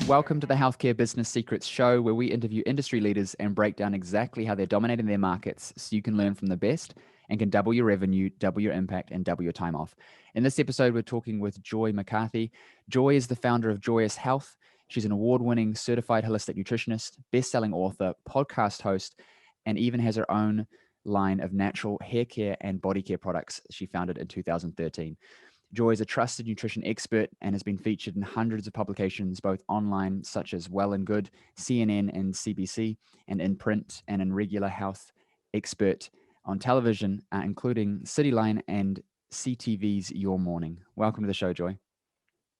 Welcome to the Healthcare Business Secrets Show, where we interview industry leaders and break down exactly how they're dominating their markets so you can learn from the best and can double your revenue, double your impact, and double your time off. In this episode, we're talking with Joy McCarthy. Joy is the founder of Joyous Health. She's an award-winning certified holistic nutritionist, best-selling author, podcast host, and even has her own line of natural hair care and body care products she founded in 2013. Joy is a trusted nutrition expert and has been featured in hundreds of publications, both online, such as Well and Good, CNN and CBC, and in print and in regular health expert on television, including Cityline and CTV's Your Morning. Welcome to the show, Joy.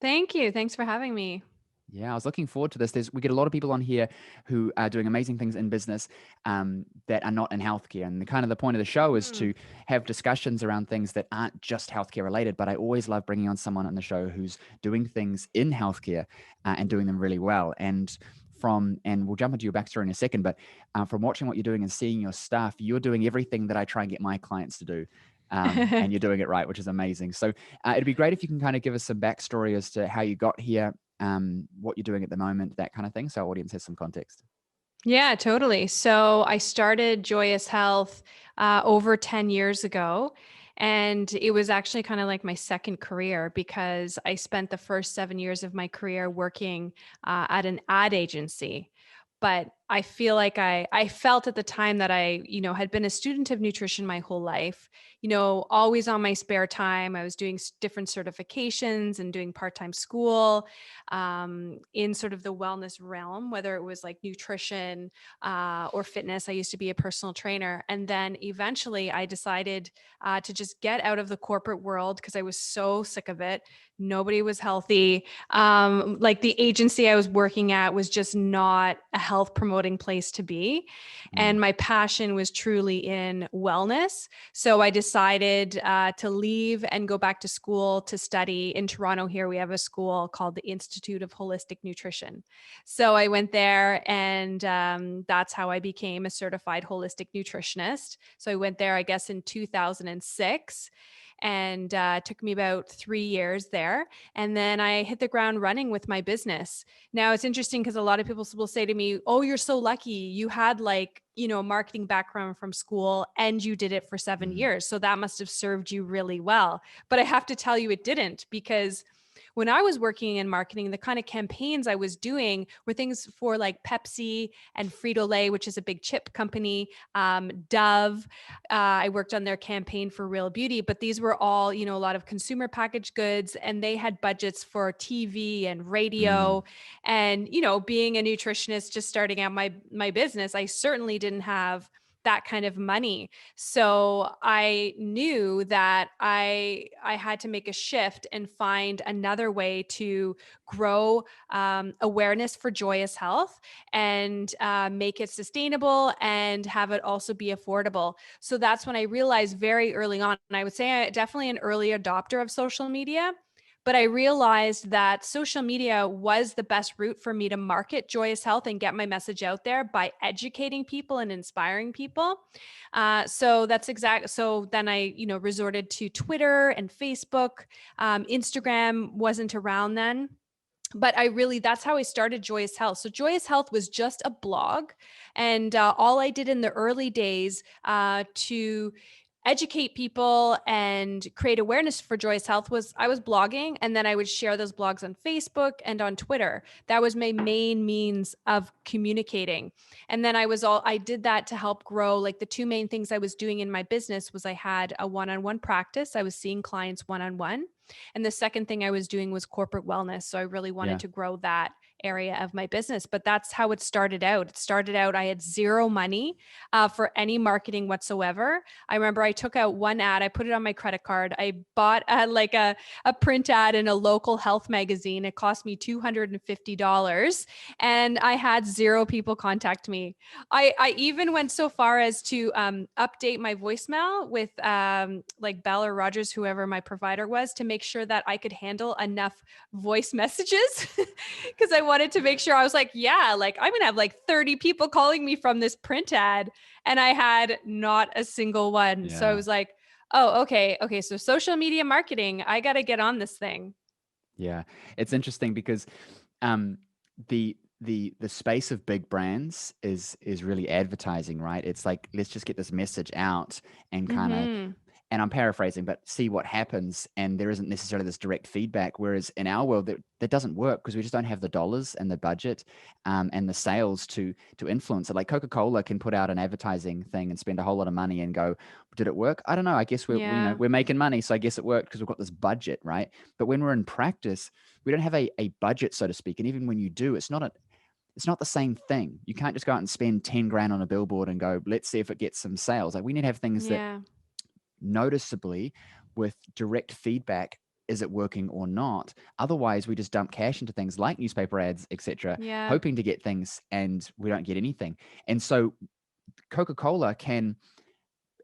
Thank you. Thanks for having me. Yeah, I was looking forward to this. We get a lot of people on here who are doing amazing things in business that are not in healthcare. And the point of the show is to have discussions around things that aren't just healthcare related. But I always love bringing on someone on the show who's doing things in healthcare and doing them really well. And we'll jump into your backstory in a second, but from watching what you're doing and seeing your stuff, you're doing everything that I try and get my clients to do. And you're doing it right, which is amazing. So it'd be great if you can kind of give us some backstory as to how you got here, what you're doing at the moment, that kind of thing, so our audience has some context. Yeah, totally. So I started Joyous Health over 10 years ago. And it was actually kind of like my second career because I spent the first 7 years of my career working at an ad agency. But I feel like I felt at the time that I, had been a student of nutrition my whole life, always on my spare time. I was doing different certifications and doing part-time school in sort of the wellness realm, whether it was like nutrition or fitness. I used to be a personal trainer. And then eventually I decided to just get out of the corporate world because I was so sick of it. Nobody was healthy. Like the agency I was working at was just not a health promoting place to be. And my passion was truly in wellness. So I decided to leave and go back to school to study in Toronto. Here we have a school called the Institute of Holistic Nutrition. So I went there and that's how I became a certified holistic nutritionist. So I went there, I guess, in 2006. And took me about 3 years there. And then I hit the ground running with my business. Now it's interesting because a lot of people will say to me, oh, you're so lucky. You had a marketing background from school and you did it for 7 years. So that must have served you really well. But I have to tell you, it didn't, because when I was working in marketing, the kind of campaigns I was doing were things for like Pepsi and Frito-Lay, which is a big chip company, Dove. I worked on their campaign for Real Beauty, but these were all, a lot of consumer packaged goods, and they had budgets for TV and radio. And, being a nutritionist, just starting out my business, I certainly didn't have that kind of money. So I knew that I had to make a shift and find another way to grow awareness for Joyous Health and make it sustainable and have it also be affordable. So that's when I realized very early on, and I would say I'm definitely an early adopter of social media. But I realized that social media was the best route for me to market Joyous Health and get my message out there by educating people and inspiring people. So that's exact. So then I, resorted to Twitter and Facebook. Instagram wasn't around then. But that's how I started Joyous Health. So Joyous Health was just a blog. And all I did in the early days to educate people and create awareness for Joyous Health was I was blogging, and then I would share those blogs on Facebook and on Twitter. That was my main means of communicating. And then I did that to help grow. Like the two main things I was doing in my business was I had a one-on-one practice. I was seeing clients one-on-one. And the second thing I was doing was corporate wellness. So I really wanted to grow that area of my business. But that's how it started out. It started out, I had zero money for any marketing whatsoever. I remember I took out one ad, I put it on my credit card. I bought a print ad in a local health magazine. It cost me $250 and I had zero people contact me. I even went so far as to update my voicemail with like Bell or Rogers, whoever my provider was, to make sure that I could handle enough voice messages because I wanted to make sure. I was like, I'm going to have like 30 people calling me from this print ad. And I had not a single one. So I was like, oh, okay. So social media marketing, I got to get on this thing. Yeah. It's interesting because the space of big brands is really advertising, right? It's like, let's just get this message out and kind of, Mm-hmm. and I'm paraphrasing, but see what happens. And there isn't necessarily this direct feedback. Whereas in our world, that doesn't work because we just don't have the dollars and the budget and the sales to influence it. Like Coca-Cola can put out an advertising thing and spend a whole lot of money and go, did it work? I don't know. I guess Yeah. we're making money, so I guess it worked because we've got this budget, right? But when we're in practice, we don't have a budget, so to speak. And even when you do, it's not the same thing. You can't just go out and spend 10 grand on a billboard and go, let's see if it gets some sales. Like we need to have things that Yeah. noticeably with direct feedback, is it working or not? Otherwise, we just dump cash into things like newspaper ads, etc., Yeah. hoping to get things and we don't get anything. And so Coca-Cola can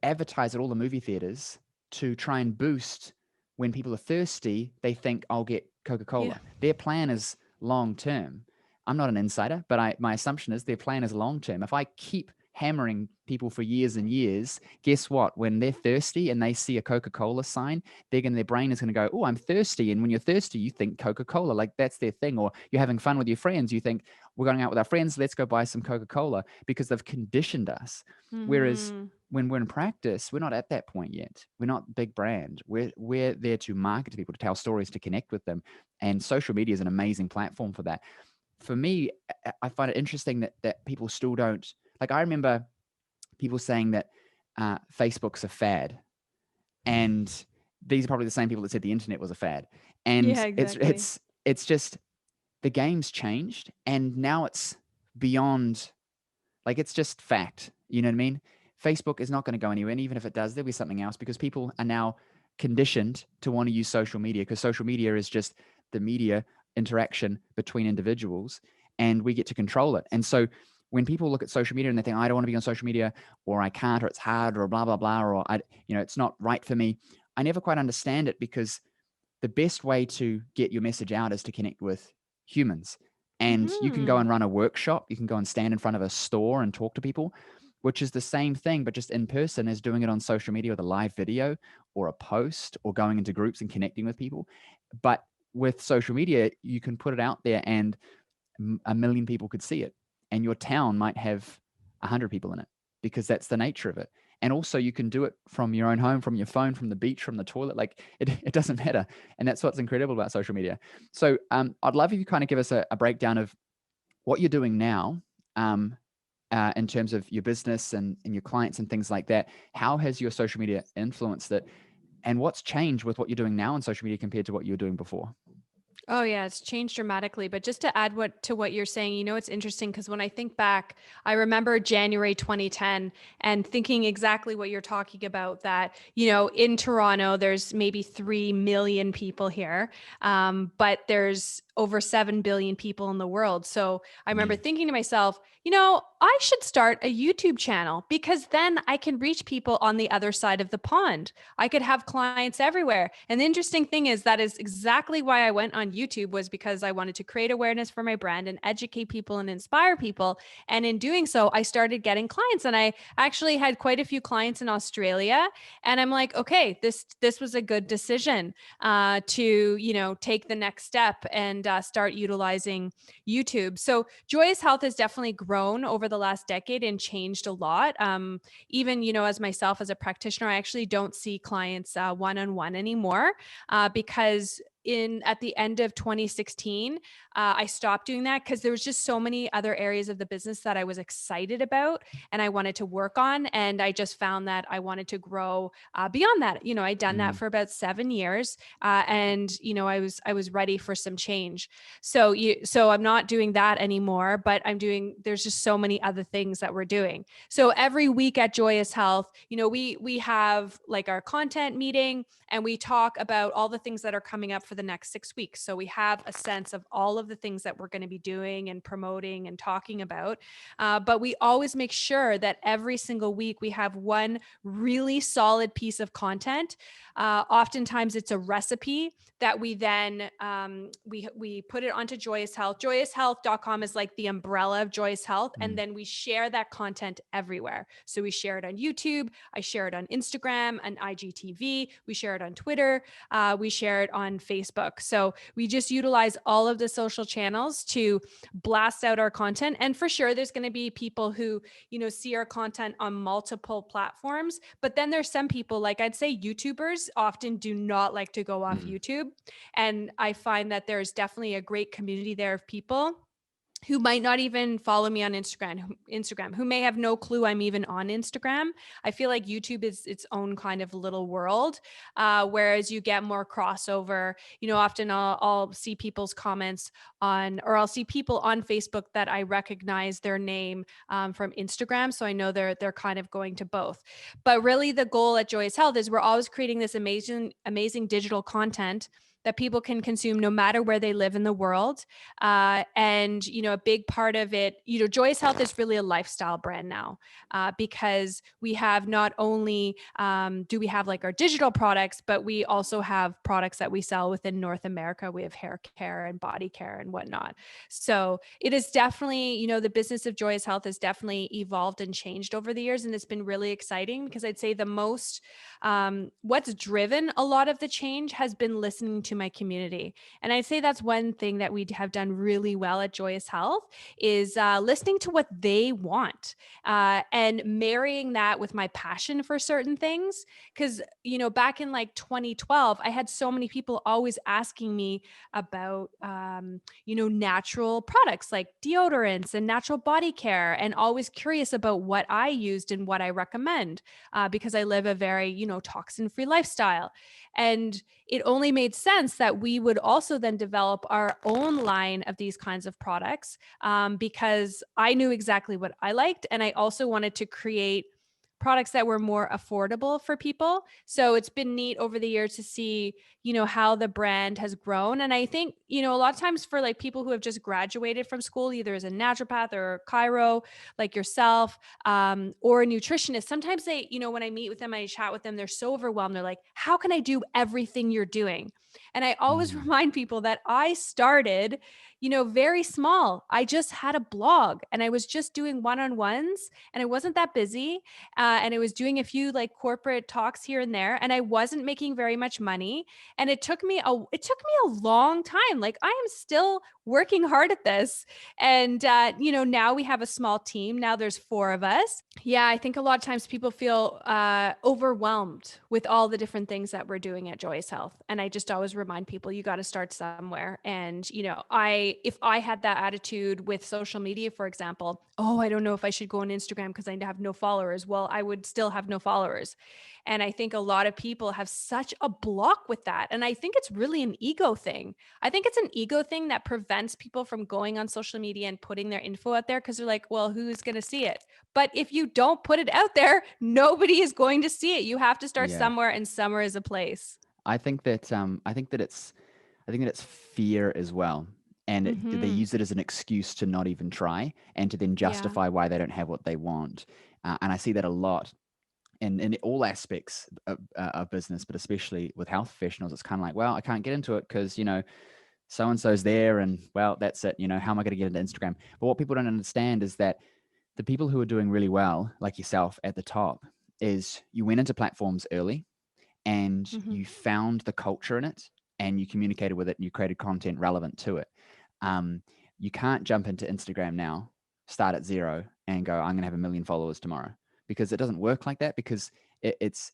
advertise at all the movie theaters to try and boost when people are thirsty, they think I'll get Yeah. Coca-Cola. Their plan is long term. I'm not an insider, but my assumption is their plan is long term. If I keep hammering people for years and years, guess what? When they're thirsty and they see a Coca-Cola sign, their brain is going to go, oh, I'm thirsty. And when you're thirsty, you think Coca-Cola, like that's their thing. Or you're having fun with your friends, you think we're going out with our friends, let's go buy some Coca-Cola, because they've conditioned us. Whereas Mm-hmm. when we're in practice, we're not at that point yet. We're not big brand. We're there to market to people, to tell stories, to connect with them. And social media is an amazing platform for that. For me, I find it interesting that people still don't, like, I remember people saying that Facebook's a fad. And these are probably the same people that said the internet was a fad. And Yeah, it's exactly. it's it's just the game's changed and now it's beyond, like, it's just fact. You know what I mean? Facebook is not going to go anywhere. And even if it does, there'll be something else because people are now conditioned to want to use social media because social media is just the media interaction between individuals and we get to control it. And so when people look at social media and they think, I don't want to be on social media or I can't, or it's hard or blah, blah, blah, or it's not right for me. I never quite understand it because the best way to get your message out is to connect with humans. And you can go Mm-hmm. and run a workshop, you can go and stand in front of a store and talk to people, which is the same thing, but just in person, as doing it on social media with a live video or a post or going into groups and connecting with people. But with social media, you can put it out there and a million people could see it. And your town might have 100 people in it because that's the nature of it. And also you can do it from your own home, from your phone, from the beach, from the toilet. Like it doesn't matter. And that's what's incredible about social media. So I'd love if you kind of give us a breakdown of what you're doing now in terms of your business and your clients and things like that. How has your social media influenced it? And what's changed with what you're doing now on social media compared to what you were doing before? Oh yeah, it's changed dramatically. But just to add what you're saying, it's interesting because when I think back, I remember January 2010 and thinking exactly what you're talking about. That in Toronto, there's maybe 3 million people here, but there's over 7 billion people in the world. So I remember Mm, thinking to myself, I should start a YouTube channel because then I can reach people on the other side of the pond. I could have clients everywhere. And the interesting thing is that is exactly why I went on YouTube, was because I wanted to create awareness for my brand and educate people and inspire people. And in doing so, I started getting clients, and I actually had quite a few clients in Australia. And I'm like, okay, this was a good decision to take the next step and start utilizing YouTube. So Joyous Health has definitely grown over the last decade and changed a lot. Even as myself as a practitioner, I actually don't see clients one-on-one anymore because at the end of 2016, I stopped doing that because there was just so many other areas of the business that I was excited about and I wanted to work on, and I just found that I wanted to grow beyond that. I'd done that mm, for about 7 years, and I was ready for some change. So I'm not doing that anymore, but there's just so many other things that we're doing. So every week at Joyous Health, we have like our content meeting, and we talk about all the things that are coming up for the next 6 weeks. So we have a sense of all of the things that we're going to be doing and promoting and talking about. But we always make sure that every single week we have one really solid piece of content. Oftentimes it's a recipe that we then we put it onto Joyous Health. JoyousHealth.com is like the umbrella of Joyous Health, and mm, then we share that content everywhere. So we share it on YouTube, I share it on Instagram and IGTV, we share it on Twitter, we share it on Facebook Facebook. So we just utilize all of the social channels to blast out our content. And for sure, there's going to be people who, see our content on multiple platforms. But then there's some people, like I'd say YouTubers often do not like to go off YouTube. And I find that there's definitely a great community there of people who might not even follow me on Instagram, who may have no clue I'm even on Instagram. I feel like YouTube is its own kind of little world, whereas you get more crossover. Often I'll see people's comments or I'll see people on Facebook that I recognize their name from Instagram, so I know they're kind of going to both. But really, the goal at Joyous Health is we're always creating this amazing digital content that people can consume no matter where they live in the world. And, a big part of it, Joyous Health is really a lifestyle brand now, because we have not only do we have like our digital products, but we also have products that we sell within North America. We have hair care and body care and whatnot. So it is definitely, the business of Joyous Health has definitely evolved and changed over the years. And it's been really exciting because I'd say what's driven a lot of the change has been listening to my community. And I'd say that's one thing that we have done really well at Joyous Health is listening to what they want, and marrying that with my passion for certain things. Because, back in like 2012, I had so many people always asking me about, natural products like deodorants and natural body care, and always curious about what I used and what I recommend, because I live a very, toxin-free lifestyle. And it only made sense that we would also then develop our own line of these kinds of products, because I knew exactly what I liked. And I also wanted to create products that were more affordable for people. So it's been neat over the years to see, how the brand has grown. And I think, a lot of times for like people who have just graduated from school, either as a naturopath or chiro, like yourself, or a nutritionist, sometimes they, when I meet with them, I chat with them, they're so overwhelmed. They're like, how can I do everything you're doing? And I always remind people that I started, very small. I just had a blog and I was just doing one-on-ones, and I wasn't that busy. And I was doing a few like corporate talks here and there, and I wasn't making very much money. And it took me a long time. Like, I am still working hard at this. And, now we have a small team. Now there's 4 of us. Yeah, I think a lot of times people feel overwhelmed with all the different things that we're doing at Joyous Health. And I just always remind people, you got to start somewhere. And, if I had that attitude with social media, for example, oh, I don't know if I should go on Instagram because I have no followers. Well, I would still have no followers. And I think a lot of people have such a block with that. And I think it's really an ego thing. I think it's an ego thing that prevents people from going on social media and putting their info out there, because they're like, well, who's going to see it? But if you don't put it out there, nobody is going to see it. You have to start somewhere, and somewhere is a place. I think that it's fear as well, and they use it as an excuse to not even try, and to then Yeah. justify why they don't have what they want. And I see that a lot in all aspects of business, but especially with health professionals. It's kind of like, well, I can't get into it because so and so's there, and well, that's it. How am I going to get into Instagram? But what people don't understand is that the people who are doing really well, like yourself at the top, is you went into platforms early and Mhm. you found the culture in it, and you communicated with it, and you created content relevant to it. You can't jump into Instagram now, start at 0 and go, I'm going to have 1 million followers tomorrow, because it doesn't work like that, because it's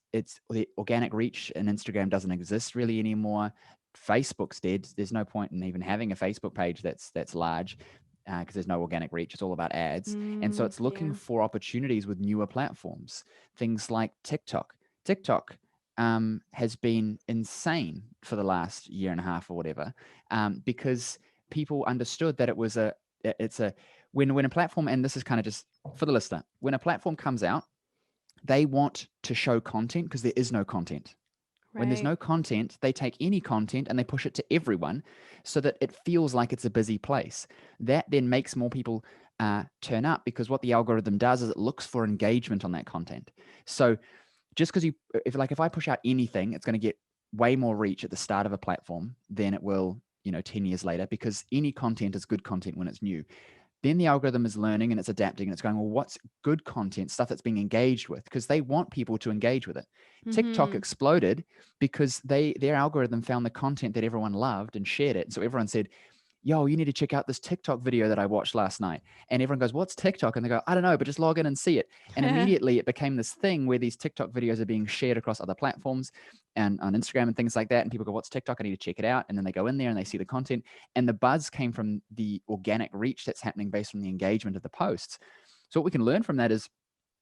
the organic reach in Instagram doesn't exist really anymore. Facebook's dead. There's no point in even having a Facebook page that's large, because there's no organic reach. It's all about ads. And so it's looking Yeah. for opportunities with newer platforms, things like TikTok. TikTok has been insane for the last year and a half or whatever, because people understood that when a platform, and this is kind of just for the listener, when a platform comes out, they want to show content because there is no content. When there's Right. no content, they take any content and they push it to everyone so that it feels like it's a busy place. That then makes more people turn up, because what the algorithm does is it looks for engagement on that content. So just because if I push out anything, it's going to get way more reach at the start of a platform than it will 10 years later, because any content is good content when it's new. Then the algorithm is learning and it's adapting and it's going, well, what's good content, stuff that's being engaged with? Because they want people to engage with it. TikTok Mm-hmm. exploded because their algorithm found the content that everyone loved and shared it. So everyone said, yo, you need to check out this TikTok video that I watched last night. And everyone goes, what's TikTok? And they go, I don't know, but just log in and see it. And immediately it became this thing where these TikTok videos are being shared across other platforms and on Instagram and things like that. And people go, what's TikTok? I need to check it out. And then they go in there and they see the content. And the buzz came from the organic reach that's happening based on the engagement of the posts. So what we can learn from that is,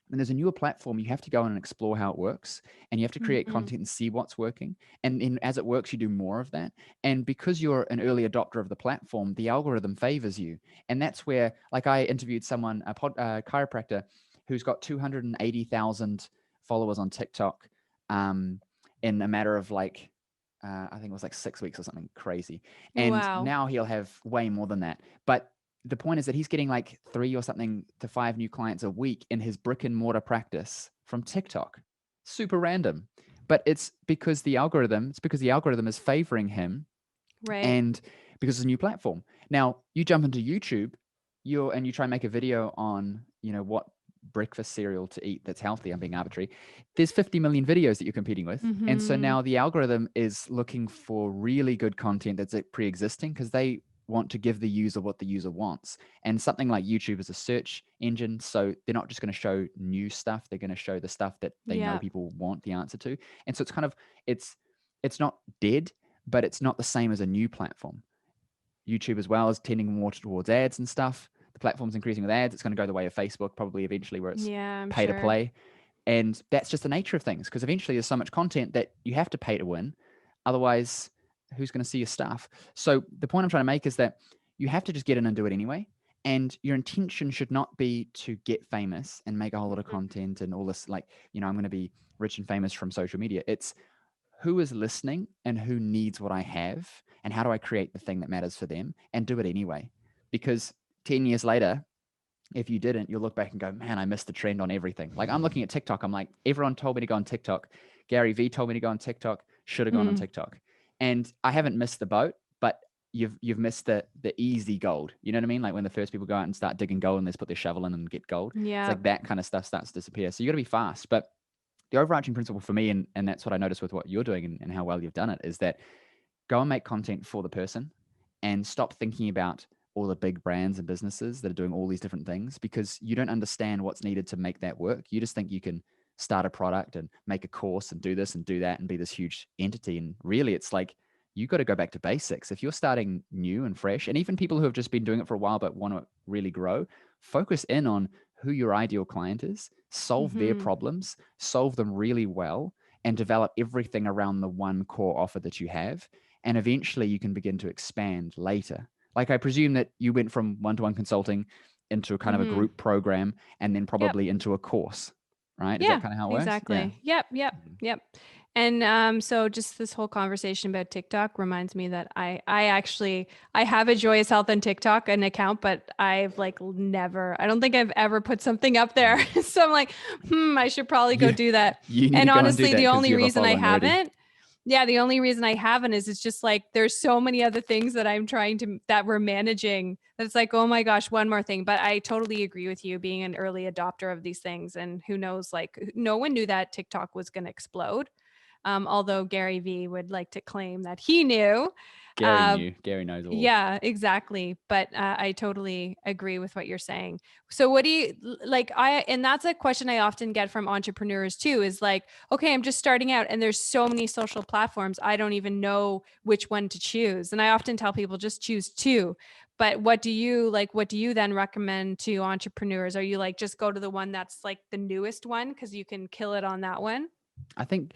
when there's a newer platform, you have to go in and explore how it works, and you have to create Mm-hmm. content and see what's working. And then as it works, you do more of that. And because you're an early adopter of the platform, the algorithm favors you. And that's where, like, I interviewed someone, a chiropractor, who's got 280,000 followers on TikTok, in a matter of like, I think it was like 6 weeks or something crazy. And Wow. now he'll have way more than that. But the point is that he's getting like 3 or something to 5 new clients a week in his brick and mortar practice from TikTok. Super random. But it's because the algorithm is favoring him, Right. and because it's a new platform. Now, you jump into YouTube, you try and make a video on, what breakfast cereal to eat that's healthy. I'm being arbitrary. There's 50 million videos that you're competing with. And so Mm-hmm. now the algorithm is looking for really good content that's pre-existing, because they want to give the user what the user wants. And something like YouTube is a search engine, so they're not just going to show new stuff. They're going to show the stuff that they know Yeah. people want the answer to. And so it's kind of, it's not dead, but it's not the same as a new platform. YouTube as well is tending more towards ads and stuff. The platform's increasing with ads. It's going to go the way of Facebook probably eventually, where it's Yeah, I'm pay to sure. play. And that's just the nature of things, because eventually there's so much content that you have to pay to win. Otherwise, who's going to see your stuff? So the point I'm trying to make is that you have to just get in and do it anyway. And your intention should not be to get famous and make a whole lot of Mhm. content and all this, like, I'm going to be rich and famous from social media. It's who is listening and who needs what I have, and how do I create the thing that matters for them and do it anyway. Because 10 years later, if you didn't, you'll look back and go, man, I missed the trend on everything. Like, I'm looking at TikTok. I'm like, everyone told me to go on TikTok. Gary Vee told me to go on TikTok. Should have gone on Mm. TikTok. And I haven't missed the boat, but you've missed the easy gold. You know what I mean? Like when the first people go out and start digging gold and they just put their shovel in and get gold. It's Yeah. like that kind of stuff starts to disappear. So you got to be fast. But the overarching principle for me, and that's what I noticed with what you're doing and how well you've done it, is that go and make content for the person, and stop thinking about all the big brands and businesses that are doing all these different things, because you don't understand what's needed to make that work. You just think you can start a product and make a course and do this and do that and be this huge entity. And really, it's like, you got to go back to basics. If you're starting new and fresh, and even people who have just been doing it for a while but want to really grow, focus in on who your ideal client is, solve their Mm-hmm. problems, solve them really well, and develop everything around the one core offer that you have. And eventually you can begin to expand later. Like, I presume that you went from one-to-one consulting into a kind of a Mm-hmm. group program, and then Yep. probably into a course, right? Is that Yeah, kind of how it works? Yeah. exactly. Yep, yep, Mhm. yep. And so just this whole conversation about TikTok reminds me that I actually I have a Joyous Health on TikTok, an account, but I've like never, I don't think I've ever put something up there. Mm. So I'm like, I should probably go You do that. you need to And go and do honestly, that the because only you have a reason I following already. haven't, yeah, the only reason I haven't is it's just like there's so many other things that I'm trying to that we're managing that it's like, oh my gosh, one more thing. But I totally agree with you being an early adopter of these things. And who knows, like no one knew that TikTok was going to explode. Although Gary Vee would like to claim that he knew. Gary Uh, knew. Gary knows all. yeah, exactly. But I totally agree with what you're saying. So what do you like? And that's a question I often get from entrepreneurs too, is like, okay, I'm just starting out and there's so many social platforms. I don't even know which one to choose. And I often tell people just choose two. But what do you like? What do you then recommend to entrepreneurs? Are you like, just go to the one that's like the newest one because you can kill it on that one? I think,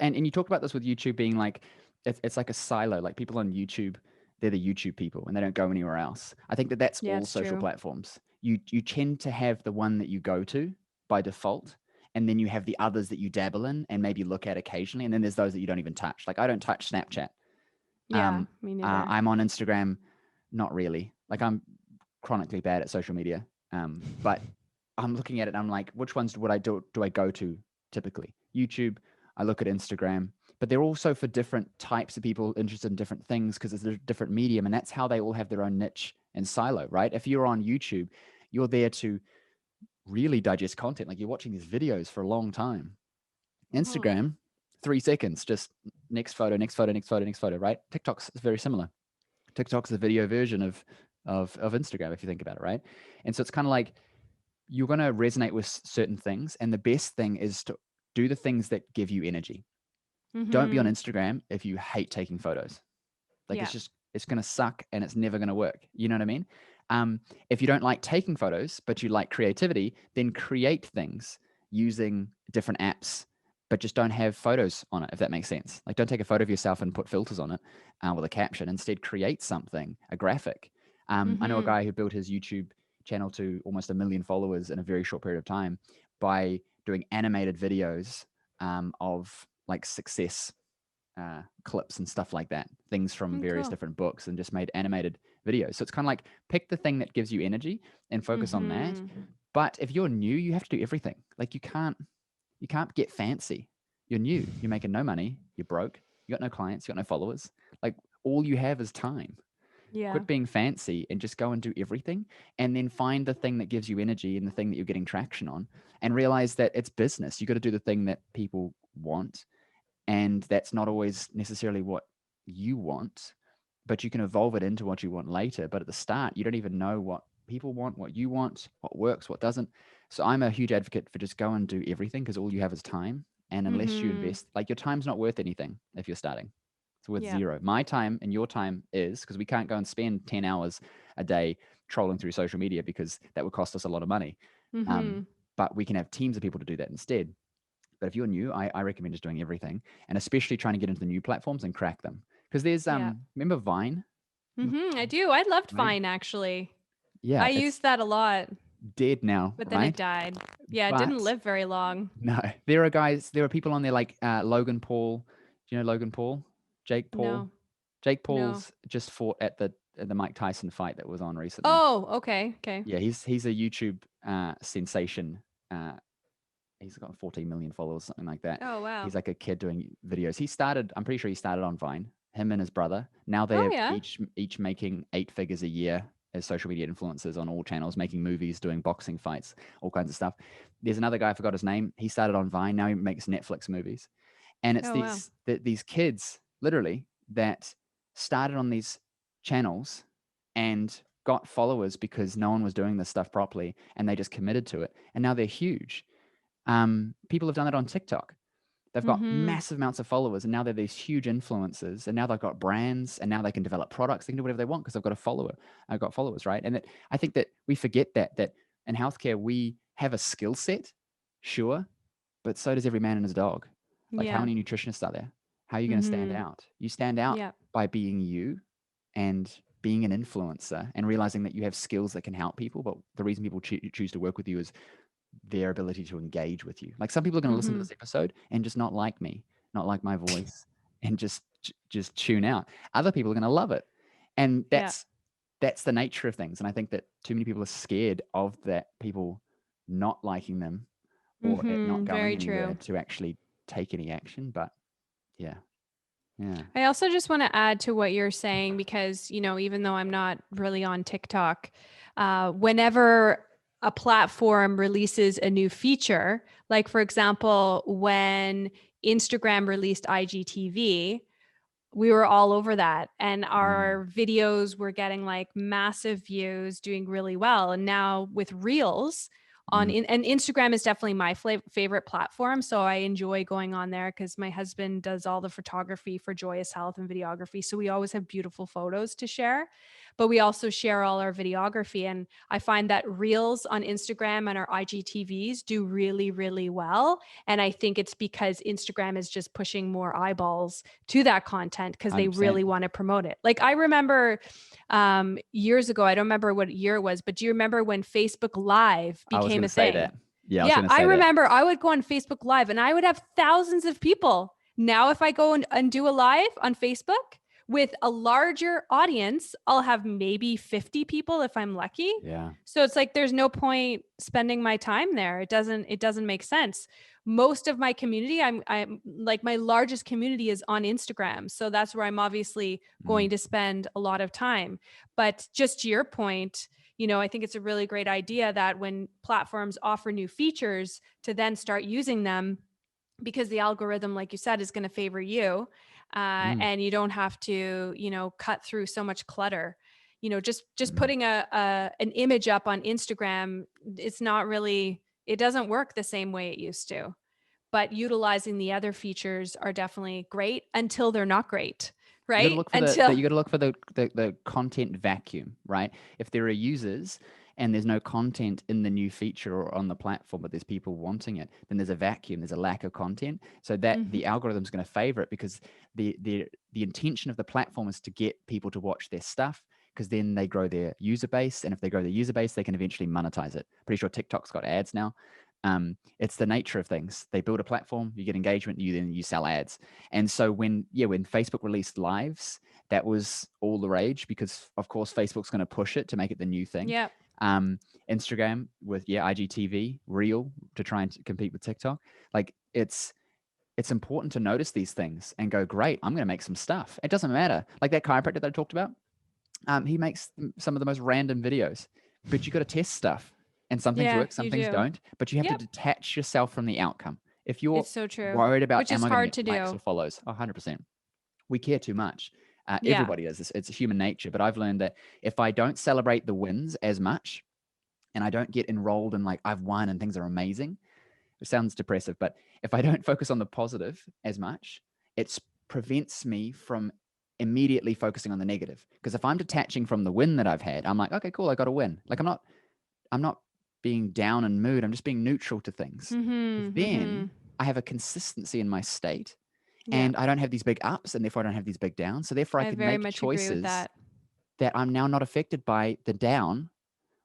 and you talked about this with YouTube being like, it's like a silo. Like, people on YouTube, they're the YouTube people and they don't go anywhere else. I think that that's Yeah, all it's social true. platforms. You tend to have the one that you go to by default, and then you have the others that you dabble in and maybe look at occasionally, and then there's those that you don't even touch. Like, I don't touch Snapchat. Yeah, me neither. I'm on Instagram, not really. Like, I'm chronically bad at social media. But I'm looking at it and I'm like, which ones would I do I go to typically? YouTube, I look at Instagram, but they're also for different types of people interested in different things, because it's a different medium, and that's how they all have their own niche and silo, right? If you're on YouTube, you're there to really digest content. Like you're watching these videos for a long time. Mhm. Instagram, 3 seconds, just next photo, next photo, next photo, next photo, right? TikTok's very similar. TikTok's the video version of Instagram, if you think about it, right? And so it's kind of like you're going to resonate with certain things, and the best thing is to do the things that give you energy. Don't be on Mhm. Instagram if you hate taking photos. Like Yeah. it's going to suck and it's never going to work. You know what I mean? If you don't like taking photos, but you like creativity, then create things using different apps, but just don't have photos on it, if that makes sense. Like don't take a photo of yourself and put filters on it with a caption. Instead, create something, a graphic. I know a Mhm. guy who built his YouTube channel to almost 1 million followers in a very short period of time by doing animated videos of like success clips and stuff like that, things from Mm, various cool. different books, and just made animated videos. So it's kind of like pick the thing that gives you energy and focus on that. Mhm. But if you're new, you have to do everything. Like you can't get fancy. You're new. You're making no money. You're broke. You got no clients. You got no followers. Like all you have is time. Yeah. Quit being fancy and just go and do everything, and then find the thing that gives you energy and the thing that you're getting traction on, and realize that it's business. You got to do the thing that people want, and that's not always necessarily what you want, but you can evolve it into what you want later. But at the start, you don't even know what people want, what you want, what works, what doesn't. So I'm a huge advocate for just go and do everything, because all you have is time. And unless you Mhm. invest, like your time's not worth anything if you're starting. It's worth Yeah. zero. My time and your time is, because we can't go and spend 10 hours a day trolling through social media, because that would cost us a lot of money. Um, Mhm. but we can have teams of people to do that instead. But if you're new, I recommend just doing everything, and especially trying to get into the new platforms and crack them. Because there's Yeah. remember Vine? Mhm. I do. I loved Right? Vine actually. Yeah, I it's used that a lot, dead now, but then it right? died. Yeah, it didn't But live very long. no, there are people on there like Logan Paul. Do you know Logan Paul? Jake Paul. No. Jake No. Paul's just fought at the Mike Tyson fight that was on recently. Oh, okay. Okay. Yeah, he's a YouTube sensation. Uh, he's got 14 million followers, something like that. Oh, wow. He's like a kid doing videos. I'm pretty sure he started on Vine, him and his brother. Now Oh, they're yeah. each making 8 figures a year as social media influencers on all channels, making movies, doing boxing fights, all kinds of stuff. There's another guy, I forgot his name. He started on Vine. Now he makes Netflix movies. And it's Oh, wow. these kids literally that started on these channels and got followers because no one was doing this stuff properly, and they just committed to it, and now they're huge. People have done it on TikTok. They've got Mhm. massive amounts of followers, and now they're these huge influencers, and now they've got brands, and now they can develop products. They can do whatever they want because they've got a follower. I've got followers, right? And I think that we forget that in healthcare we have a skill set, sure, but so does every man and his dog. Like how Yeah. many nutritionists are there? How are you going to stand Mhm. out? You stand out Yeah. by being you and being an influencer and realizing that you have skills that can help people. But the reason people choose to work with you is their ability to engage with you. Like some people are going to listen to Mhm. this episode and just not like me, not like my voice, and just tune out. Other people are going to love it, and Yeah. that's the nature of things. And I think that too many people are scared of that, people not liking them or it not Mhm. going Very anywhere true. to actually take any action. But yeah, yeah, I also just want to add to what you're saying because, even though I'm not really on TikTok, whenever a platform releases a new feature, like for example, when Instagram released IGTV, we were all over that. And mm, our videos were getting like massive views, doing really well. And now with Reels mm, and Instagram is definitely my favorite platform. So I enjoy going on there because my husband does all the photography for Joyous Health and videography. So we always have beautiful photos to share, but we also share all our videography. And I find that Reels on Instagram and our IGTVs do really, really well. And I think it's because Instagram is just pushing more eyeballs to that content because they 100%. really want to promote it. Like I remember years ago, I don't remember what year it was, but do you remember when Facebook Live I was became going a to say thing? that. Yeah, I was Yeah, going to I say that. remember I would go on Facebook Live and I would have thousands of people. Now, if I go and do a live on Facebook, with a larger audience, I'll have maybe 50 people if I'm lucky. Yeah. So it's like there's no point spending my time there. It doesn't make sense. Most of my community, I'm like my largest community is on Instagram. So that's where I'm obviously Mm. going to spend a lot of time. But just to your point, I think it's a really great idea that when platforms offer new features to then start using them, because the algorithm, like you said, is going to favor you, Mm. and you don't have to cut through so much clutter. Just Mm. putting an image up on Instagram, it's not really, it doesn't work the same way it used to. But utilizing the other features are definitely great until they're not great, You got to right? look for Until you got to look for the content vacuum, right? If there are users and there's no content in the new feature or on the platform, but there's people wanting it, then there's a vacuum, there's a lack of content. So that Mhm. the algorithm's going to favor it because the intention of the platform is to get people to watch their stuff because then they grow their user base, and if they grow their user base, they can eventually monetize it. Pretty sure TikTok's got ads now. It's the nature of things. They build a platform, you get engagement, you sell ads. And so when Facebook released lives, that was all the rage because of course Facebook's going to push it to make it the new thing. Yep. Instagram with IGTV, Reel to try and compete with TikTok. Like it's important to notice these things and go, great, I'm going to make some stuff. It doesn't matter. Like that chiropractor that I talked about, he makes some of the most random videos, but you got to test stuff, and some things Yeah, work, some you things do. don't. But you have to Yep. detach yourself from the outcome. If you're It's so true. worried about, Which am is I going to hard get to likes do. or follows? 100%. We care too much. Yeah. Everybody does this. It's human nature. But I've learned that if I don't celebrate the wins as much, and I don't get enrolled in like I've won and things are amazing, it sounds depressive, but if I don't focus on the positive as much, it prevents me from immediately focusing on the negative. Because if I'm detaching from the win that I've had, I'm like, okay, cool, I got a win. Like I'm not being down in mood. I'm just being neutral to things. Mhm. Then Mhm. I have a consistency in my state, Yeah. and I don't have these big ups, and therefore I don't have these big downs. So therefore I I can very make much agree with choices that. that I'm now not affected by the down,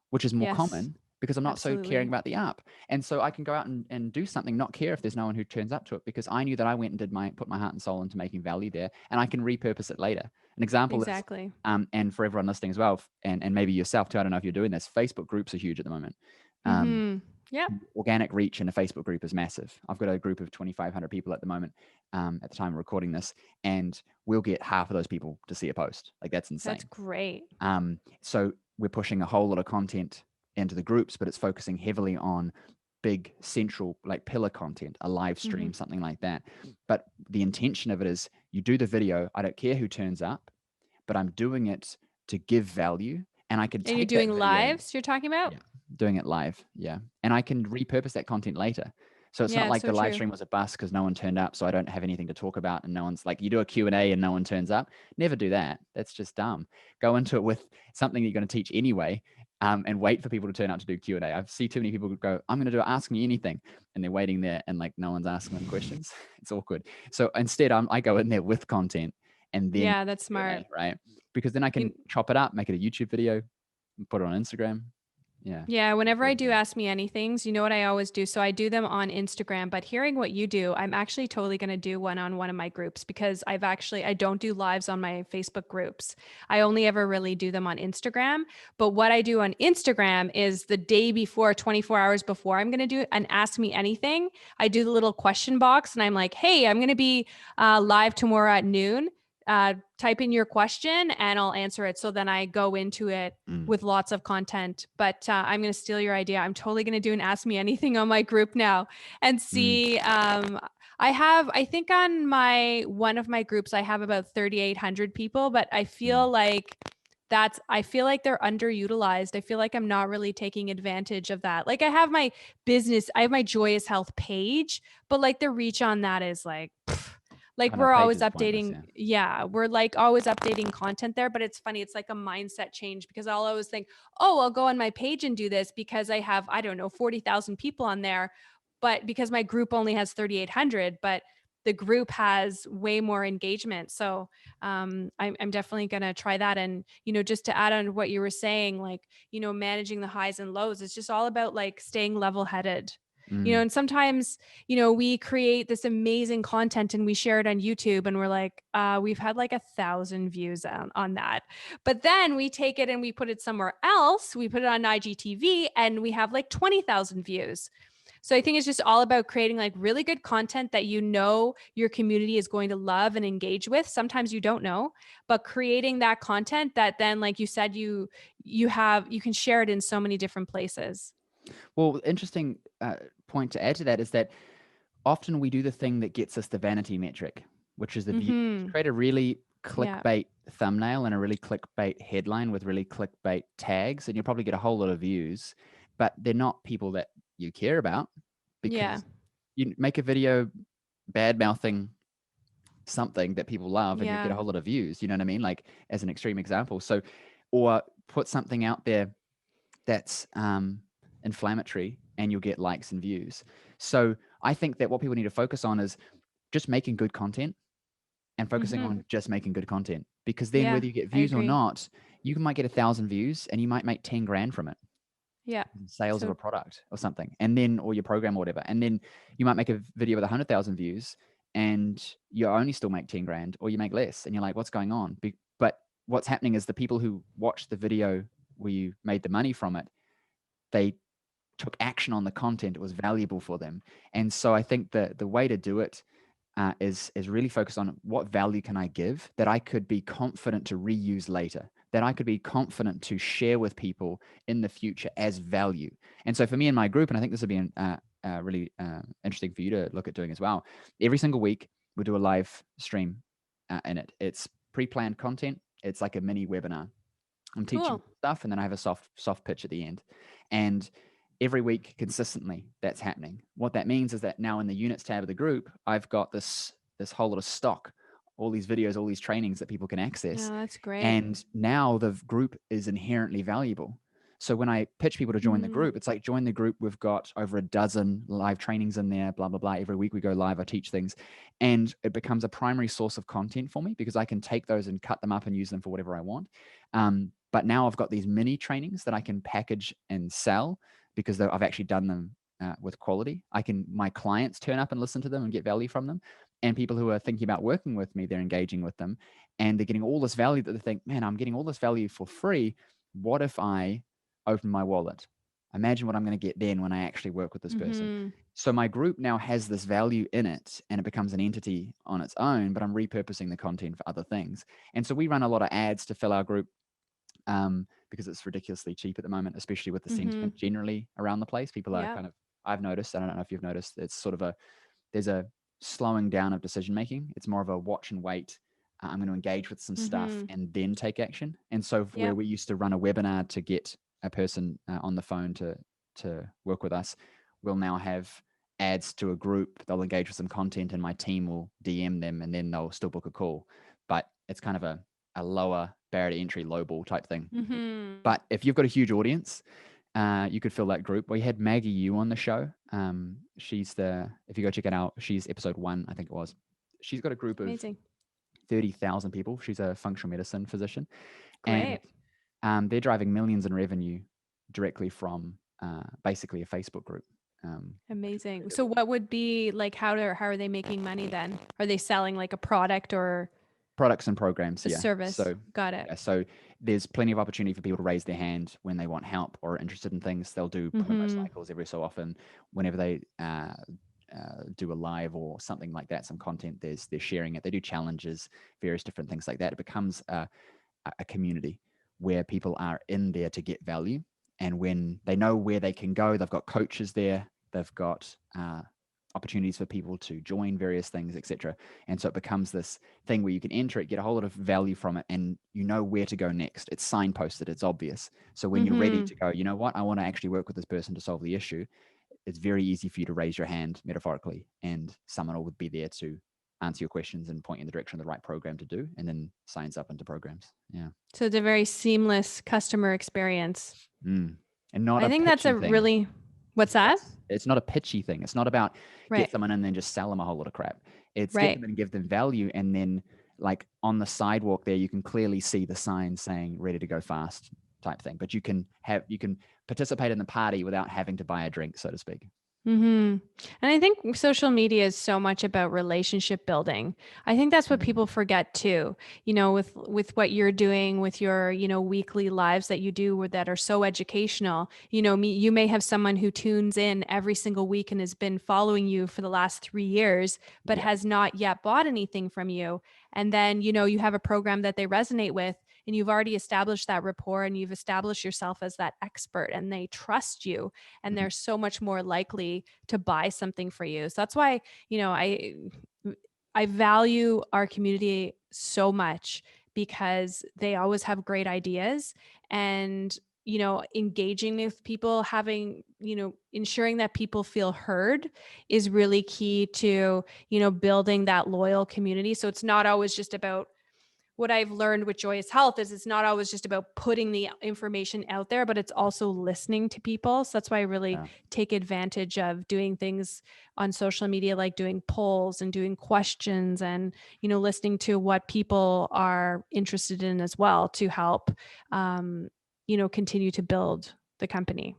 which is more Yes. common because I'm not so caring Absolutely. about the app. And so I can go out and do something, not care if there's no one who turns up to it because I knew that I went and put my heart and soul into making value there, and I can repurpose it later. An example is, Exactly. and for everyone listening as well, and maybe yourself too, I don't know if you're doing this, Facebook groups are huge at the moment. Um, Mhm. Yep. Organic reach in a Facebook group is massive. I've got a group of 2,500 people at the moment, at the time of recording this, and we'll get half of those people to see a post. Like that's That's insane. great. So we're pushing a whole lot of content into the groups, but it's focusing heavily on big central like pillar content, a live Mhm. stream, something like that. But the intention of it is you do the video. I don't care who turns up, but I'm doing it to give value, and I can And you're take that doing video. lives you're talking about? Yeah, doing it live. Yeah, and I can repurpose that content later. So it's not Yeah, like so the live true. stream was a bust because no one turned up, so I don't have anything to talk about, and no one's like, you do a Q&A and no one turns up. Never do that. That's just dumb. Go into it with something that you're going to teach anyway, and wait for people to turn up to do Q&A. I see too many people go, I'm going to do Ask Me Anything, and they're waiting there, and like no one's asking them questions. It's awkward. So instead, I go in there with content and then Yeah, that's smart. Q&A, right? Because then I can You chop it up, make it a YouTube video, put it on Instagram. Yeah. Yeah, whenever I do Ask Me Anythings, you know what I always do? So I do them on Instagram, but hearing what you do, I'm actually totally going to do one on one of my groups because I don't do lives on my Facebook groups. I only ever really do them on Instagram. But what I do on Instagram is the day before, 24 hours before I'm going to do an Ask Me Anything, I do the little question box and I'm like, hey, I'm going to be live tomorrow at noon. Type in your question and I'll answer it. So then I go into it Mm. with lots of content. But I'm going to steal your idea. I'm totally going to do an Ask Me Anything on my group now and Mm. see. I think on one of my groups, I have about 3,800 people, but Mm. I feel like they're underutilized. I feel like I'm not really taking advantage of that. Like I have my Joyous Health page, but like the reach on that is like, like Oh, no, we're page always is pointless. updating. Yeah. Yeah, we're like always updating content there, but it's funny. It's like a mindset change because I'll always think, oh, I'll go on my page and do this because I have, I don't know, 40,000 people on there. But because my group only has 3,800, but the group has way more engagement. So I'm definitely going to try that. And, just to add on to what you were saying, like, managing the highs and lows, it's just all about like staying level headed. Mm. And sometimes, we create this amazing content and we share it on YouTube and we're like, we've had like 1,000 views on that. But then we take it and we put it somewhere else. We put it on IGTV and we have like 20,000 views. So I think it's just all about creating like really good content that your community is going to love and engage with. Sometimes you don't know, but creating that content that then, like you said, you can share it in so many different places. Well, interesting point to add to that is that often we do the thing that gets us the vanity metric, which is the view. Mm-hmm. Create a really Yeah. clickbait thumbnail and a really clickbait headline with really clickbait tags, and you'll probably get a whole lot of views, but they're not people that you care about, Yeah. because you make a video bad mouthing something that people love and you get a Yeah. whole lot of views. You know what I mean? Like, as an extreme example. So, or put something out there that's inflammatory and you'll get likes and views. So I think that what people need to focus on is just making good content and focusing Mm-hmm. on just making good content, because then Yeah. whether you get I views or agree. not, might get 1,000 views and you might make 10 grand from it, Yeah. sales of So a product or something, and then, or your program or whatever. And then you might make a video with 100,000 views and you only still make 10 grand, or you make less, and you're like, what's going on? But what's happening is the people who watched the video where you made the money from it, they took action on the content. It was valuable for them. And so I think the way to do it is really focused on what value can I give that I could be confident to reuse later, that I could be confident to share with people in the future as value. And so for me and my group, and I think this would be really interesting for you to look at doing as well, every single week we do a live stream in it. It's pre-planned content. It's like a mini webinar. I'm teaching cool. stuff, and then I have a soft pitch at the end. And every week consistently that's happening. What that means is that now in the units tab of the group, I've got this whole lot of stock, all these videos, all these trainings that people can access. Yeah, that's great. And now the group is inherently valuable. So when I pitch people to join the Mm-hmm. group, it's like, join the group. We've got over a dozen live trainings in there, blah, blah, blah. Every week we go live, I teach things. And it becomes a primary source of content for me, because I can take those and cut them up and use them for whatever I want. But now I've got these mini trainings that I can package and sell, because I've actually done them with quality. My clients turn up and listen to them and get value from them. And people who are thinking about working with me, they're engaging with them and they're getting all this value that they think, man, I'm getting all this value for free. What if I open my wallet? Imagine what I'm going to get then when I actually work with this person. Mm-hmm. So my group now has this value in it and it becomes an entity on its own, but I'm repurposing the content for other things. And so we run a lot of ads to fill our group, because it's ridiculously cheap at the moment, especially with the Mm-hmm. sentiment generally around the place. People are Yeah. kind of, I've noticed, I don't know if you've noticed, it's sort of there's a slowing down of decision making. It's more of a watch and wait. I'm going to engage with some stuff Mm-hmm. and then take action. And so where Yep. we used to run a webinar to get a person on the phone to work with us, we'll now have ads to a group. They'll engage with some content and my team will DM them and then they'll still book a call. But it's kind of a lower barrier to entry, low ball type thing. Mm-hmm. But if you've got a huge audience, you could fill that group. We had Maggie Yu on the show. If you go check it out, she's episode 1, I think it was. She's got a group of Amazing. 30,000 people. She's a functional medicine physician. And Great. they're driving millions in revenue directly from basically a Facebook group. Which is Amazing. really So cool. what would be like, how are they making money then? Are they selling like a product or Products and programs, a yeah. service? So Got it. yeah, so there's plenty of opportunity for people to raise their hand when they want help or are interested in things. They'll do promo Mm-hmm. cycles every so often. Whenever they do a live or something like that, some content, they're sharing it. They do challenges, various different things like that. It becomes a community where people are in there to get value. And when they know where they can go, they've got coaches there, they've got opportunities for people to join various things, etc. And so it becomes this thing where you can enter it, get a whole lot of value from it, and you know where to go next. It's signposted, it's obvious. So when you're ready Mm-hmm. to go, you know what, I want to actually work with this person to solve the issue, it's very easy for you to raise your hand metaphorically, and someone would be there to answer your questions and point you in the direction of the right program to do, and then signs up into programs. Yeah. So it's a very seamless customer experience. Mm. And not I a think that's a pitchy thing. really, what's that? Yes. It's not a pitchy thing. It's not about Right. get someone in and then just sell them a whole lot of crap. It's get Right. them and give them value. And then, like, on the sidewalk there, you can clearly see the sign saying ready to go fast type thing. But you can participate in the party without having to buy a drink, so to speak. And I think social media is so much about relationship building. I think that's what Mm, people forget too. With what you're doing with your, weekly lives that you do that are so educational. You may have someone who tunes in every single week and has been following you for the last 3 years, but yeah. has not yet bought anything from you. And then, you have a program that they resonate with, and you've already established that rapport, and you've established yourself as that expert, and they trust you, and Mhm. they're so much more likely to buy something for you. So that's why, I value our community so much, because they always have great ideas, and engaging with people, having, ensuring that people feel heard is really key to, building that loyal community. So it's not always just about, what I've learned with Joyous Health is, it's not always just about putting the information out there, but it's also listening to people. So that's why I really Yeah. take advantage of doing things on social media, like doing polls and doing questions, and, listening to what people are interested in as well, to help, continue to build the company.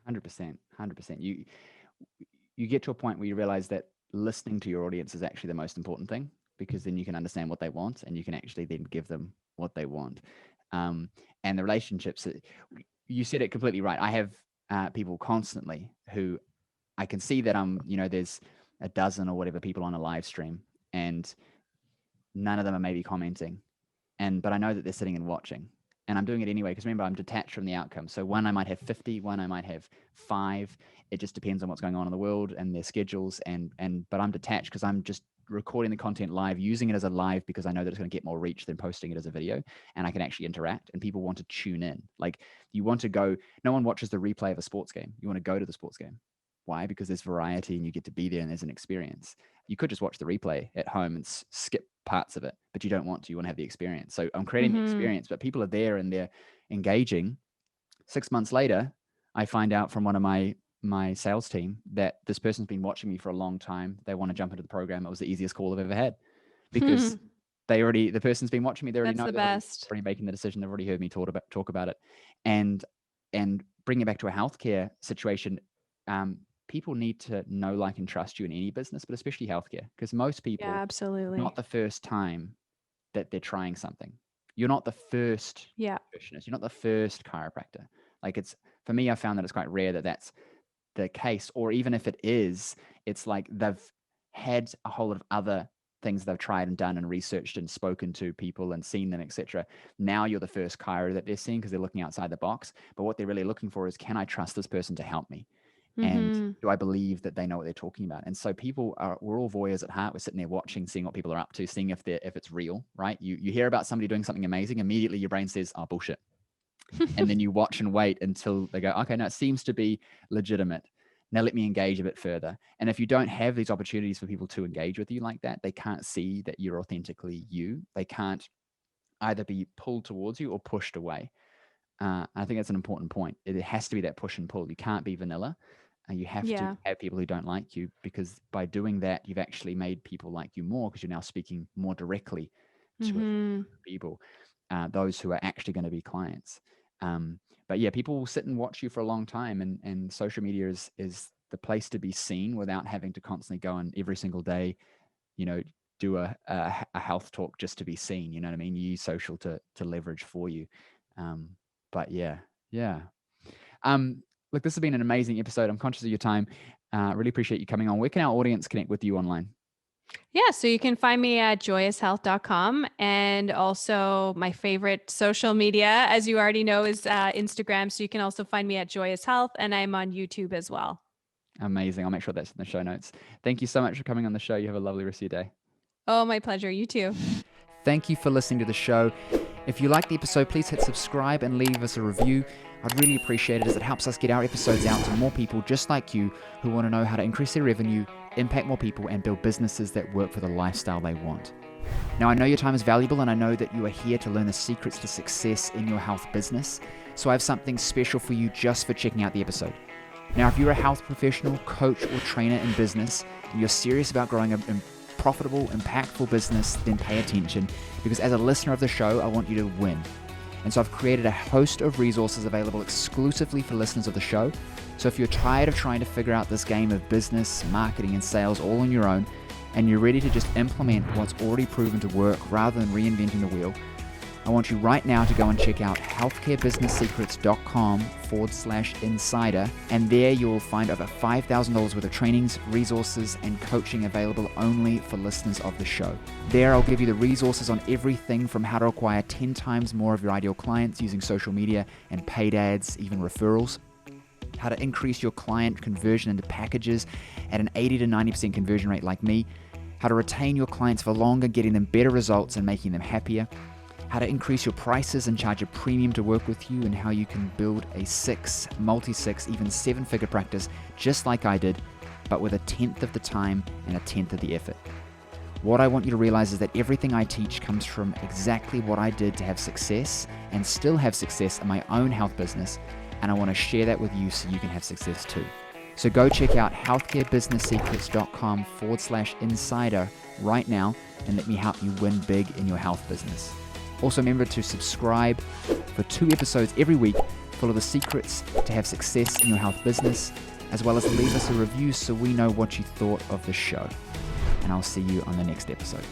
100%. 100%. You get to a point where you realize that listening to your audience is actually the most important thing, because then you can understand what they want and you can actually then give them what they want. Um, and the relationships, you said it completely right. I have people constantly who I can see that there's a dozen or whatever people on a live stream, and none of them are maybe commenting, but I know that they're sitting and watching, and I'm doing it anyway, because remember, I'm detached from the outcome. So one I might have 50, one I might have 5. It just depends on what's going on in the world and their schedules, but I'm detached because I'm just recording the content live, using it as a live, because I know that it's going to get more reach than posting it as a video, and I can actually interact, and people want to tune in. Like, you want to go, no one watches the replay of a sports game. You want to go to the sports game. Why? Because there's variety and you get to be there and there's an experience. You could just watch the replay at home and skip parts of it, but you don't want to. You want to have the experience. So I'm creating the Mm-hmm. experience, but people are there and they're engaging. 6 months later, I find out from one of my sales team that this person's been watching me for a long time. They want to jump into the program. It was the easiest call I've ever had, because the person's been watching me. They already That's know. the They've already, best. already making the decision. They've already heard me talk about it, and bring it back to a healthcare situation. People need to know, like, and trust you in any business, but especially healthcare, because most Yeah, people, not absolutely. the first time that they're trying something. You're not the first Yeah. nutritionist. You're not the first chiropractor. Like, for me, I found that it's quite rare that that's the case, or even if it is, it's like they've had a whole lot of other things they've tried and done and researched and spoken to people and seen them, etc. Now you're the first chiro that they're seeing, because they're looking outside the box. But what they're really looking for is, can I trust this person to help me? And Mm-hmm. do I believe that they know what they're talking about? And so we're all voyeurs at heart. We're sitting there watching, seeing what people are up to, seeing if it's real, right? You hear about somebody doing something amazing, immediately your brain says, oh, bullshit. And then you watch and wait until they go, okay, no, it seems to be legitimate. Now let me engage a bit further. And if you don't have these opportunities for people to engage with you like that, they can't see that you're authentically you. They can't either be pulled towards you or pushed away. I think that's an important point. It has to be that push and pull. You can't be vanilla. You have to Yeah. have people who don't like you, because by doing that, you've actually made people like you more, because you're now speaking more directly to a Mm-hmm. people, those who are actually going to be clients. But yeah, people will sit and watch you for a long time, and social media is the place to be seen without having to constantly go and every single day, you know, do a health talk just to be seen. You know what I mean? You use social to leverage for you. Um, but yeah. Look, this has been an amazing episode. I'm conscious of your time. Really appreciate you coming on. Where can our audience connect with you online? Yeah, so you can find me at joyoushealth.com, and also my favorite social media, as you already know, is Instagram. So you can also find me at Joyous Health, and I'm on YouTube as well. Amazing. I'll make sure that's in the show notes. Thank you so much for coming on the show. You have a lovely rest of your day. Oh, my pleasure. You too. Thank you for listening to the show. If you liked the episode, please hit subscribe and leave us a review. I'd really appreciate it, as it helps us get our episodes out to more people just like you, who want to know how to increase their revenue, impact more people, and build businesses that work for the lifestyle they want. Now, I know your time is valuable, and I know that you are here to learn the secrets to success in your health business. So I have something special for you just for checking out the episode. Now, if you're a health professional, coach, or trainer in business, and you're serious about growing a profitable, impactful business, then pay attention, because as a listener of the show, I want you to win. And so I've created a host of resources available exclusively for listeners of the show. So if you're tired of trying to figure out this game of business, marketing, and sales all on your own, and you're ready to just implement what's already proven to work rather than reinventing the wheel, I want you right now to go and check out healthcarebusinesssecrets.com/insider, and there you'll find over $5,000 worth of trainings, resources, and coaching available only for listeners of the show. There I'll give you the resources on everything from how to acquire 10 times more of your ideal clients using social media and paid ads, even referrals, how to increase your client conversion into packages at an 80 to 90% conversion rate like me, how to retain your clients for longer, getting them better results and making them happier, how to increase your prices and charge a premium to work with you, and how you can build a multi-six, even 7-figure practice just like I did, but with 1/10 of the time and 1/10 of the effort. What I want you to realize is that everything I teach comes from exactly what I did to have success and still have success in my own health business, and I want to share that with you so you can have success too. So go check out healthcarebusinesssecrets.com/insider right now and let me help you win big in your health business. Also remember to subscribe for 2 episodes every week full of the secrets to have success in your health business, as well as leave us a review so we know what you thought of the show. And I'll see you on the next episode.